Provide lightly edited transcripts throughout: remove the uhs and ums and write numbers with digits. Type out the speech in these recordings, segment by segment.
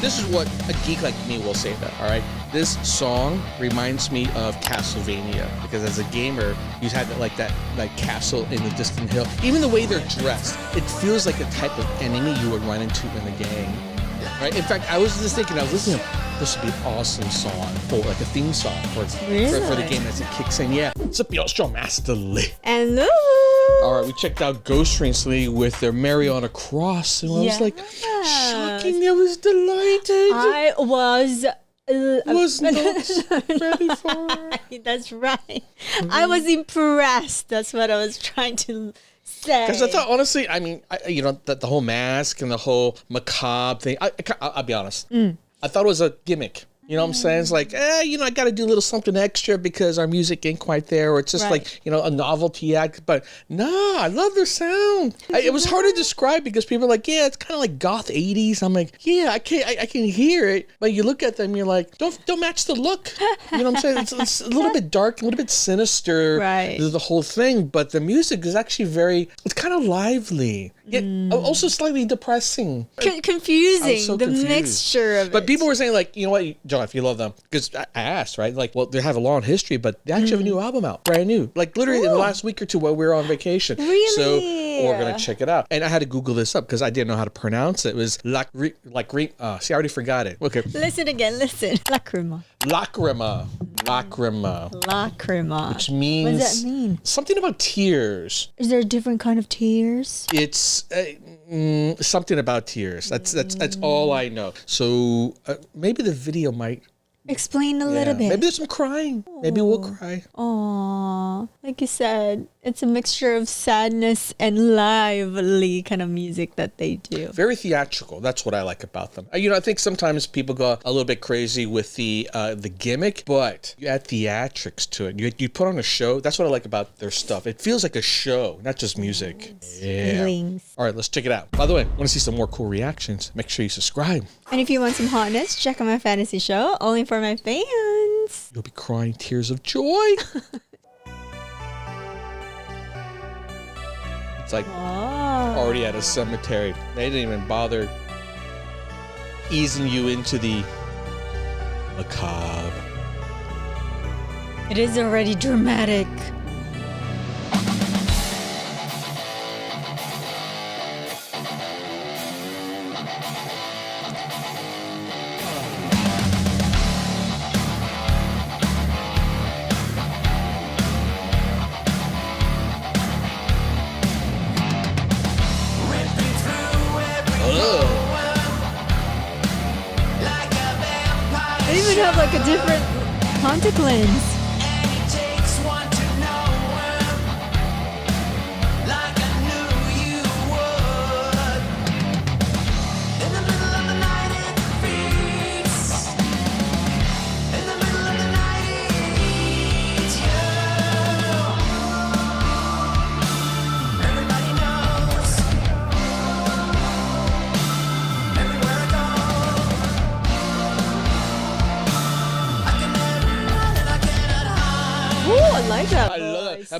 this is what a geek like me will say that, all right? This song reminds me of Castlevania because as a gamer, you had that castle in the distant hill. Even the way they're dressed, it feels like a type of enemy you would run into in a game. Right? In fact, I was just thinking, I was listening to this would be an awesome song for like a theme song for the game as it kicks in. Yeah. It's a Bjornstrom Masterly. Hello. All right, we checked out Ghost recently with their Mary on a Cross, and I was like, shocking, I was delighted. I was not ready for it. That's right. I was impressed. That's what I was trying to say. Because I thought, honestly, I mean, the whole mask and the whole macabre thing, I'll be honest. I thought it was a gimmick. You know what I'm saying? It's like, I got to do a little something extra because our music ain't quite there, or it's just like, a novelty act. But no, I love their sound. It was hard to describe because people are like, yeah, it's kind of like goth 80s. I'm like, yeah, I can hear it. But you look at them, you're like, don't match the look. You know what I'm saying? It's a little bit dark, a little bit sinister, right? The whole thing. But the music is actually it's kind of lively. Yet also slightly depressing. Confusing, so the confused. Mixture of But it. people were saying, like, you know what, John, if you love them, because I asked, right? Like, well, they have a long history, but they actually have a new album out, brand new. Like, literally in the last week or two while we were on vacation. Really? So we're going to check it out. And I had to Google this up because I didn't know how to pronounce it. It was Lachryma. See, I already forgot it. Okay. Listen again, listen. Lachryma. Lachryma. Which means... What does that mean? Something about tears. Is there a different kind of tears? It's something about tears. That's all I know. So maybe the video might explain a little bit. Maybe there's some crying. Maybe we'll cry. Aww, like you said, it's a mixture of sadness and lively kind of music that they do. Very theatrical. That's what I like about them. I think sometimes people go a little bit crazy with the gimmick, but you add theatrics to it. You put on a show. That's what I like about their stuff. It feels like a show, not just music. Yeah. Feelings. All right, let's check it out. By the way, want to see some more cool reactions? Make sure you subscribe. And if you want some hotness, check out my fantasy show, only for my fans. You'll be crying tears of joy. It's like already at a cemetery. They didn't even bother easing you into the macabre. It is already dramatic. They even have like a different contact lens. I like that. I love that. It's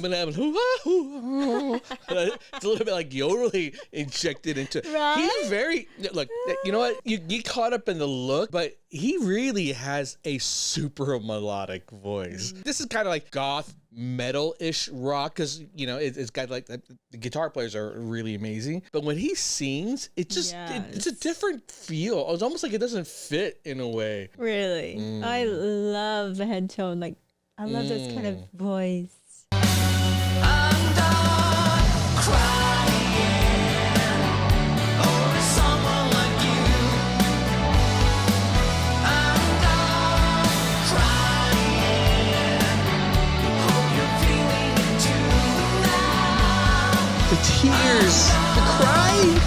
a little bit like yodeling injected into it. Right? He's very, look, you know what? You get caught up in the look, but he really has a super melodic voice. This is kind of like goth metal-ish rock because, it's got like the guitar players are really amazing. But when he sings, it just, it's a different feel. It's almost like it doesn't fit in a way. Really? I love the head tone. Like, I love this kind of voice. I'm done crying over someone like you. I'm done crying. Hope you're feeling it too now. The tears, the crying.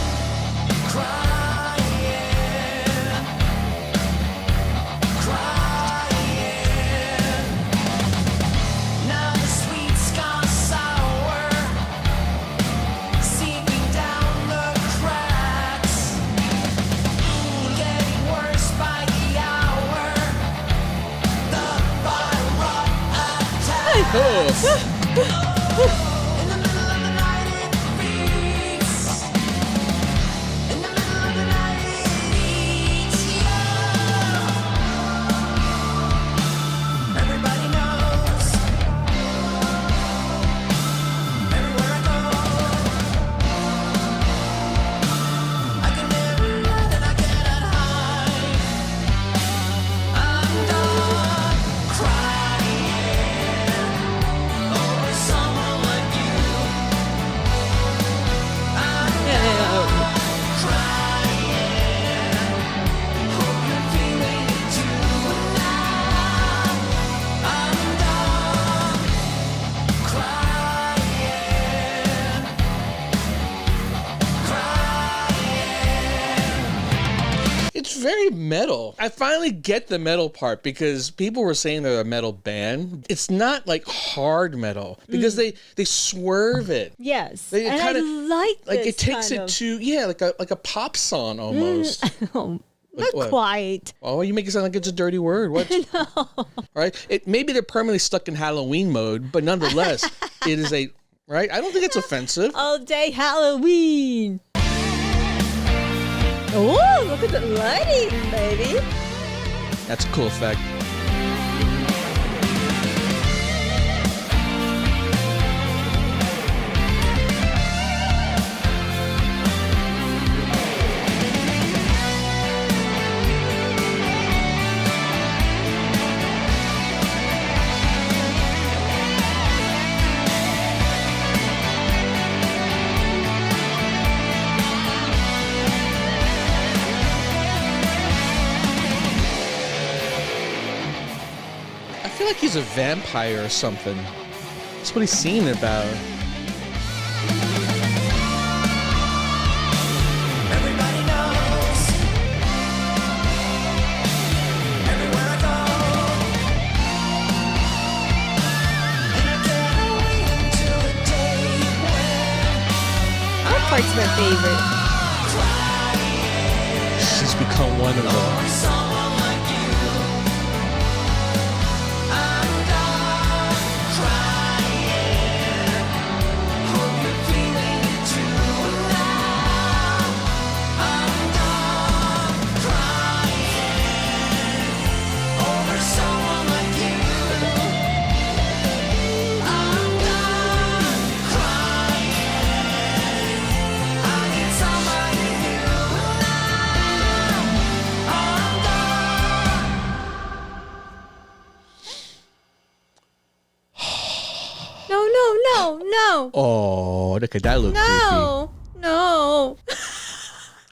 metal. I finally get the metal part because people were saying they're a metal band. It's not like hard metal because they swerve it. Yes. They and kinda- I like Like this it takes kind it of- to like a pop song almost. Not what? quite. Oh, you make it sound like it's a dirty word. What? No. Right? Maybe they're permanently stuck in Halloween mode, but nonetheless, it is a right. I don't think it's offensive. All day Halloween. Oh, look at the lighting, baby. That's a cool effect. I feel like he's a vampire or something. That's what he's singing about. Everybody knows. Everywhere I go. And I can't wait until the day when That part's my favorite. She's become one of them. someone like you. I'm done crying. Hope you're feeling it too now. I'm done crying over someone like you. I'm done crying. I need somebody new now. I'm done. No. Oh, look at that look creepy. No.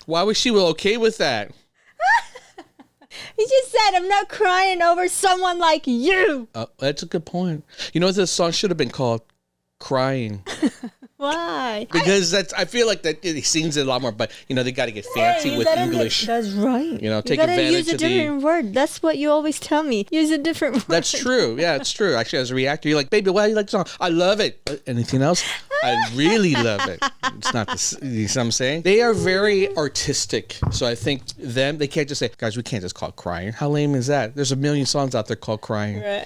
Why was she okay with that? He just said, I'm not crying over someone like you. That's a good point. You know what this song should have been called? Crying. Why? Because I feel like that he sings it a lot more, but they got to get fancy with English. That's right. Take you gotta advantage use a of the- different word. That's what you always tell me. Use a different word. That's true. Yeah, it's true. Actually, as a reactor, you're like, baby, why do you like the song? I love it. Anything else? I really love it. It's not the, you see what I'm saying? They are very artistic. So I think they can't just say, guys, we can't just call it crying. How lame is that? There's a million songs out there called crying. Right.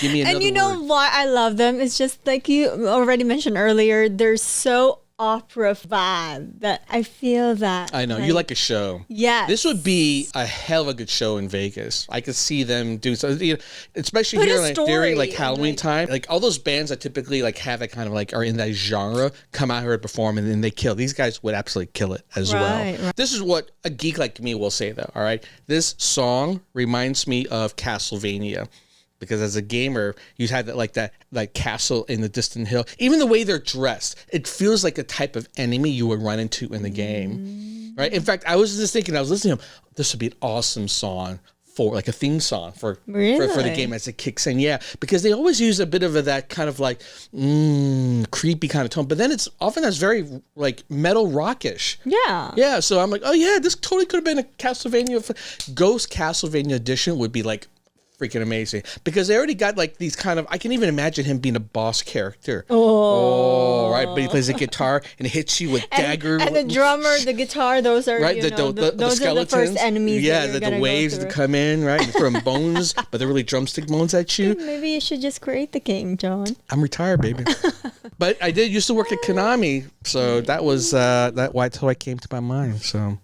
Give me another And you know word. why I love them? It's just like you already mentioned earlier, they're so opera vibe that I feel that. I know. You like a show. Yes. This would be a hell of a good show in Vegas. I could see them do something, especially Put a here during story like and, Halloween like- time. Like all those bands that typically like have that kind of like are in that genre come out here and perform and then they kill. These guys would absolutely kill it as Right, well. right. This is what a geek like me will say though. All right. This song reminds me of Castlevania. Because as a gamer, you had that castle in the distant hill. Even the way they're dressed, it feels like a type of enemy you would run into in the game, right? In fact, I was just thinking, I was listening to him, this would be an awesome song for like a theme song for the Really? game as it kicks in. Yeah, because they always use a bit of that kind of like creepy kind of tone, but then it's often that's very like metal rockish. Yeah. Yeah, so I'm like, oh yeah, this totally could have been a Castlevania. Ghost Castlevania edition would be like freaking amazing because they already got like these kind of. I can even imagine him being a boss character. Oh, right, but he plays the guitar and hits you with dagger. And the drummer, the guitar, those are Right, you know, the those are skeletons. the first enemies. Yeah, that you're the gonna go waves that through. come in, right, and throw them bones, but they're really drumstick bones at you. Maybe you should just create the game, John. I'm retired, baby. But I used to work at Konami, so that was that's why I came to my mind. So